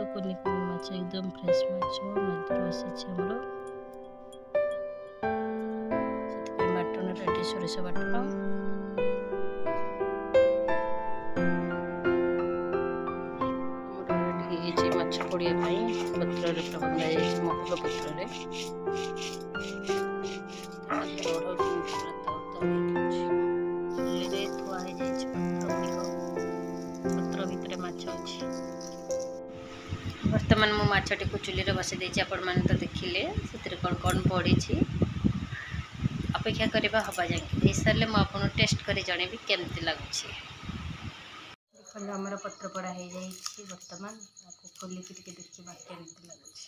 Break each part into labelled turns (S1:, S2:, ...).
S1: कुनी कुनी माछ एकदम फ्रेश माछ नदी आसी आमर से बाटन रेडी सोरिष बाटन माछ पड़िया पत्र बंधा महुल पत्र बर्तमान मो माछटी को चुली रे बसई देछि आपण माने तो देखिले से कौन कौन पड़ी अपेक्षा करवा हवा जाए सारे मुझे आपको टेस्ट कर जनइबी केमती लगुच देखो आमर पत्र पड़ा हो जाए बर्तमान आपको खोलिक देखा केमती लगुच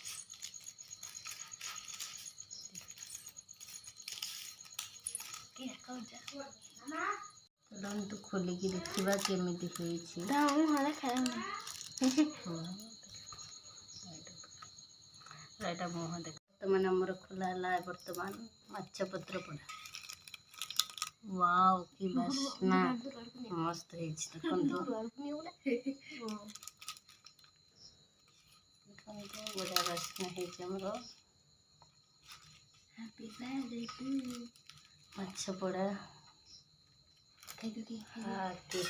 S1: तो खोलिक देखा केमी एटा मुह देख बर्तमान आमर खोला है बर्तमान माछ पत्र पड़ा वाओ की बास्ना मस्त बढ़िया बास्ना माछ पड़ा कि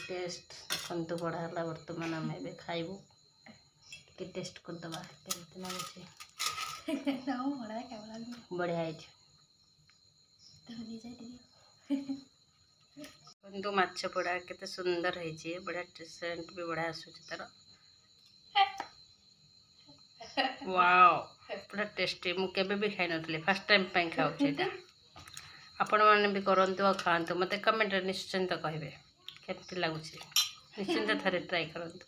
S1: टेस्ट देखु बड़ा है बर्तमान आम ए खाइबू कि टेस्ट करदे केमती लगुच बढ़िया बंधु माछ पड़ा केते सुंदर है बढ़िया सेंट भी बढ़िया आसूची तार वाओ पूरा टेस्टी मुझे भी खाई नी फर्स्ट टाइम खाऊँ आपण मैंने भी करंतु और खातु मत कमेंट निश्चिंत कहे केमती लगुच निश्चिंत थे ट्राई करंतु।